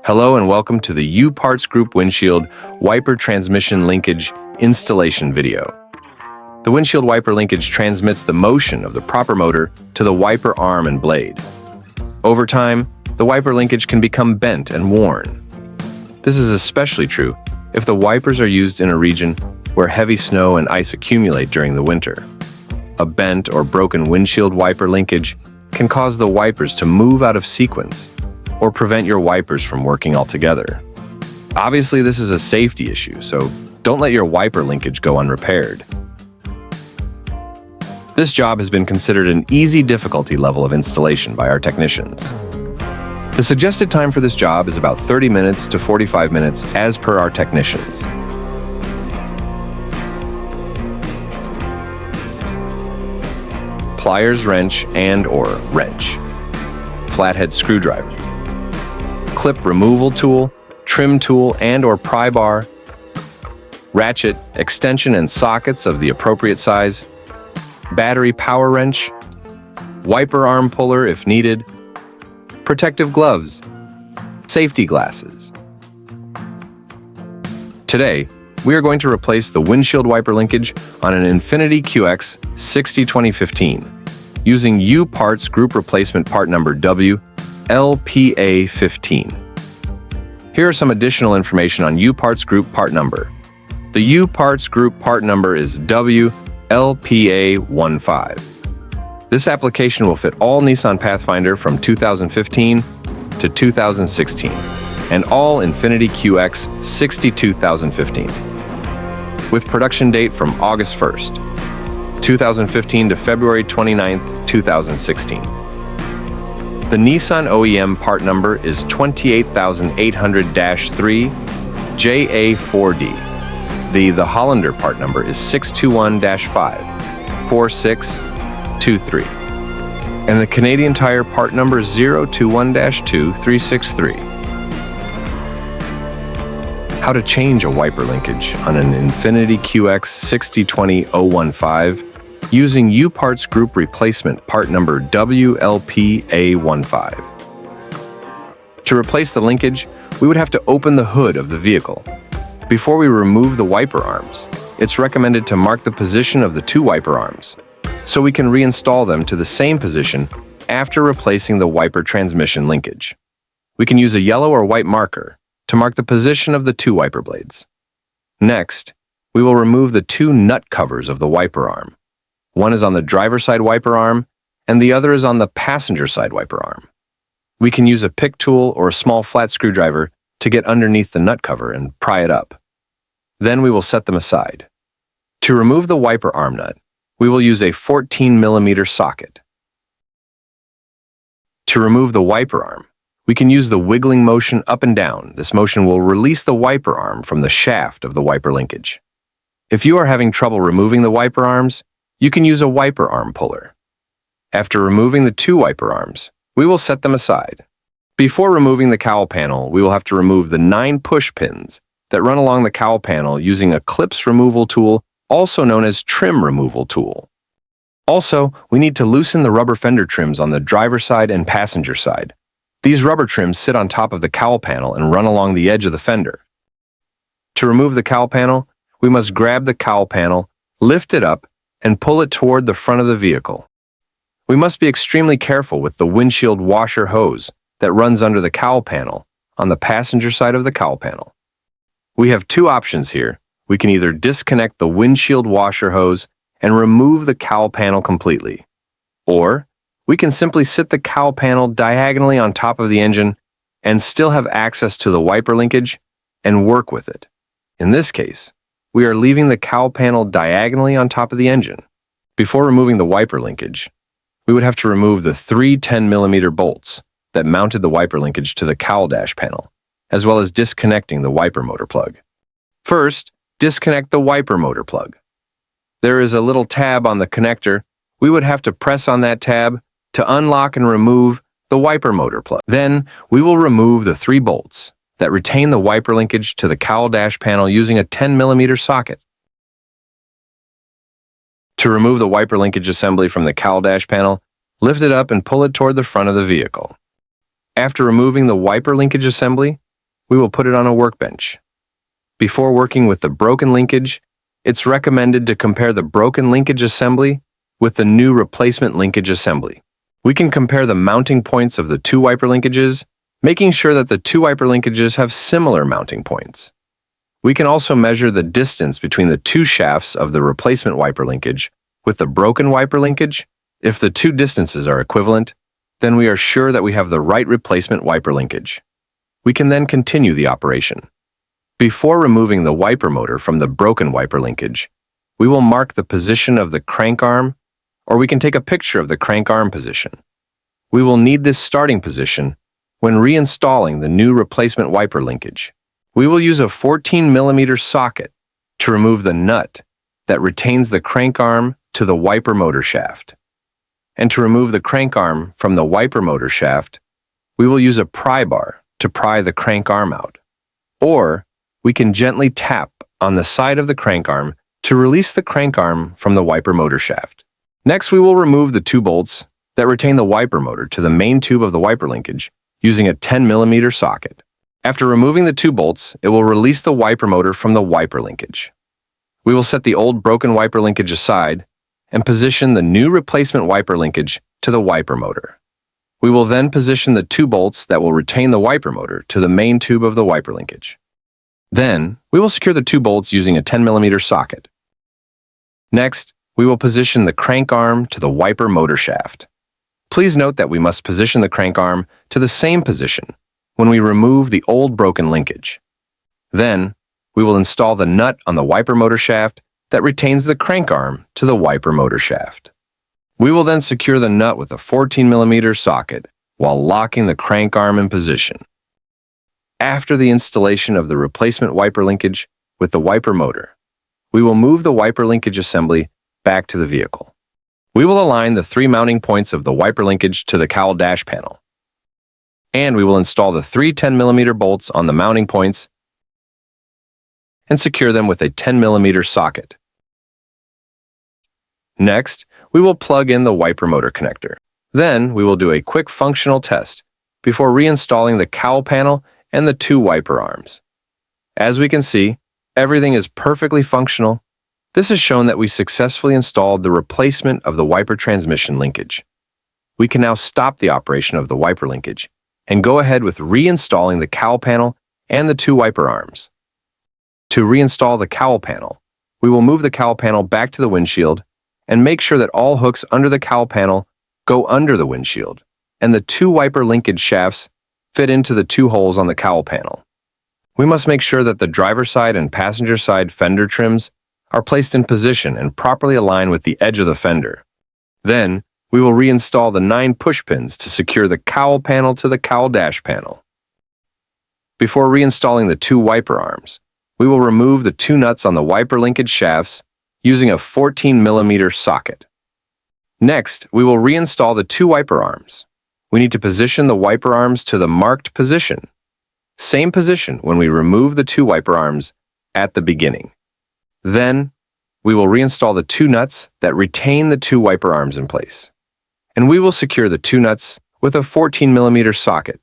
Hello and welcome to the U-Parts Group Windshield Wiper Transmission Linkage installation video. The windshield wiper linkage transmits the motion of the proper motor to the wiper arm and blade. Over time, the wiper linkage can become bent and worn. This is especially true if the wipers are used in a region where heavy snow and ice accumulate during the winter. A bent or broken windshield wiper linkage can cause the wipers to move out of sequence or prevent your wipers from working altogether. Obviously, this is a safety issue, so don't let your wiper linkage go unrepaired. This job has been considered an easy difficulty level of installation by our technicians. The suggested time for this job is about 30 minutes to 45 minutes as per our technicians. Pliers wrench and/or wrench, flathead screwdriver, clip removal tool, trim tool and/or pry bar, ratchet, extension and sockets of the appropriate size, battery power wrench, wiper arm puller if needed, protective gloves, safety glasses. Today, we are going to replace the windshield wiper linkage on an Infiniti QX60 2015 using U-Parts Group Replacement Part number WLPA15. Here are some additional information on U-Parts Group Part number. The U-Parts Group Part number is WLPA15. This application will fit all Nissan Pathfinder from 2015 to 2016 and all Infiniti QX60 2015, with production date from August 1st, 2015 to February 29th, 2016. The Nissan OEM part number is 28800-3 JA4D. The Hollander part number is 621-5 4623. And the Canadian Tire part number is 021-2 363. How to change a wiper linkage on an Infiniti QX60 2015 using U-Parts Group Replacement Part number WLPA15. To replace the linkage, we would have to open the hood of the vehicle. Before we remove the wiper arms, it's recommended to mark the position of the two wiper arms, so we can reinstall them to the same position after replacing the wiper transmission linkage. We can use a yellow or white marker to mark the position of the two wiper blades. Next, we will remove the two nut covers of the wiper arm. One is on the driver's side wiper arm, and the other is on the passenger side wiper arm. We can use a pick tool or a small flat screwdriver to get underneath the nut cover and pry it up. Then we will set them aside. To remove the wiper arm nut, we will use a 14mm socket. To remove the wiper arm, we can use the wiggling motion up and down. This motion will release the wiper arm from the shaft of the wiper linkage. If you are having trouble removing the wiper arms, you can use a wiper arm puller. After removing the two wiper arms, we will set them aside. Before removing the cowl panel, we will have to remove the 9 push pins that run along the cowl panel using a clips removal tool, also known as trim removal tool. Also, we need to loosen the rubber fender trims on the driver's side and passenger side. These rubber trims sit on top of the cowl panel and run along the edge of the fender. To remove the cowl panel, we must grab the cowl panel, lift it up, and pull it toward the front of the vehicle. We must be extremely careful with the windshield washer hose that runs under the cowl panel on the passenger side of the cowl panel. We have two options here. We can either disconnect the windshield washer hose and remove the cowl panel completely, or we can simply sit the cowl panel diagonally on top of the engine and still have access to the wiper linkage and work with it. In this case, we are leaving the cowl panel diagonally on top of the engine. Before removing the wiper linkage, we would have to remove the 3 10mm bolts that mounted the wiper linkage to the cowl dash panel, as well as disconnecting the wiper motor plug. First, disconnect the wiper motor plug. There is a little tab on the connector. We would have to press on that tab to unlock and remove the wiper motor plug. Then, we will remove the 3 bolts that retain the wiper linkage to the cowl dash panel using a 10mm socket. To remove the wiper linkage assembly from the cowl dash panel, lift it up and pull it toward the front of the vehicle. After removing the wiper linkage assembly, we will put it on a workbench. Before working with the broken linkage, it's recommended to compare the broken linkage assembly with the new replacement linkage assembly. We can compare the mounting points of the two wiper linkages, making sure that the two wiper linkages have similar mounting points. We can also measure the distance between the two shafts of the replacement wiper linkage with the broken wiper linkage. If the two distances are equivalent, then we are sure that we have the right replacement wiper linkage. We can then continue the operation. Before removing the wiper motor from the broken wiper linkage, we will mark the position of the crank arm, or we can take a picture of the crank arm position. We will need this starting position when reinstalling the new replacement wiper linkage. We will use a 14mm socket to remove the nut that retains the crank arm to the wiper motor shaft. And to remove the crank arm from the wiper motor shaft, we will use a pry bar to pry the crank arm out. Or we can gently tap on the side of the crank arm to release the crank arm from the wiper motor shaft. Next, we will remove the two bolts that retain the wiper motor to the main tube of the wiper linkage using a 10mm socket. After removing the two bolts, it will release the wiper motor from the wiper linkage. We will set the old broken wiper linkage aside and position the new replacement wiper linkage to the wiper motor. We will then position the two bolts that will retain the wiper motor to the main tube of the wiper linkage. Then, we will secure the two bolts using a 10mm socket. Next, we will position the crank arm to the wiper motor shaft. Please note that we must position the crank arm to the same position when we remove the old broken linkage. Then, we will install the nut on the wiper motor shaft that retains the crank arm to the wiper motor shaft. We will then secure the nut with a 14mm socket while locking the crank arm in position. After the installation of the replacement wiper linkage with the wiper motor, we will move the wiper linkage assembly back to the vehicle. We will align the three mounting points of the wiper linkage to the cowl dash panel. And we will install the three 10mm bolts on the mounting points and secure them with a 10mm socket. Next, we will plug in the wiper motor connector. Then, we will do a quick functional test before reinstalling the cowl panel and the two wiper arms. As we can see, everything is perfectly functional. This has shown that we successfully installed the replacement of the wiper transmission linkage. We can now stop the operation of the wiper linkage and go ahead with reinstalling the cowl panel and the two wiper arms. To reinstall the cowl panel, we will move the cowl panel back to the windshield and make sure that all hooks under the cowl panel go under the windshield and the two wiper linkage shafts fit into the two holes on the cowl panel. We must make sure that the driver's side and passenger side fender trims are placed in position and properly align with the edge of the fender. Then, we will reinstall the 9 push pins to secure the cowl panel to the cowl dash panel. Before reinstalling the two wiper arms, we will remove the two nuts on the wiper linkage shafts using a 14mm socket. Next, we will reinstall the two wiper arms. We need to position the wiper arms to the marked position. Same position when we remove the two wiper arms at the beginning. Then, we will reinstall the two nuts that retain the two wiper arms in place. And we will secure the two nuts with a 14mm socket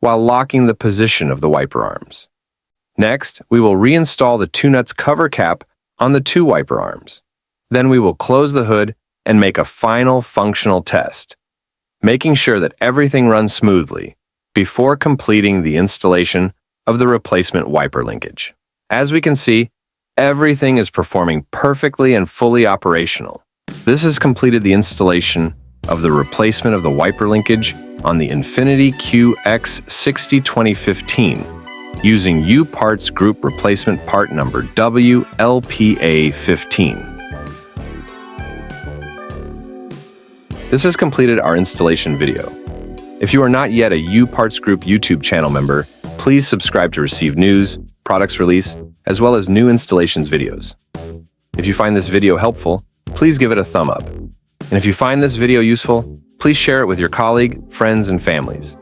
while locking the position of the wiper arms. Next, we will reinstall the two nuts cover cap on the two wiper arms. Then we will close the hood and make a final functional test, making sure that everything runs smoothly before completing the installation of the replacement wiper linkage. As we can see, everything is performing perfectly and fully operational. This has completed the installation of the replacement of the wiper linkage on the Infiniti QX60 2015 using U-Parts Group replacement part number WLPA15. This has completed our installation video. If you are not yet a U-Parts Group YouTube channel member, please subscribe to receive news, products release, as well as new installations videos. If you find this video helpful, please give it a thumb up. And if you find this video useful, please share it with your colleague, friends, and families.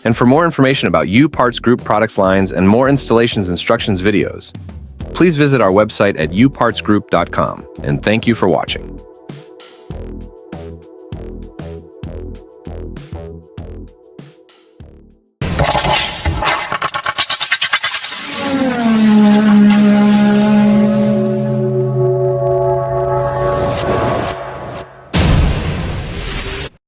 And for more information about U-Parts Group products lines and more installations instructions videos, please visit our website at upartsgroup.com, and thank you for watching.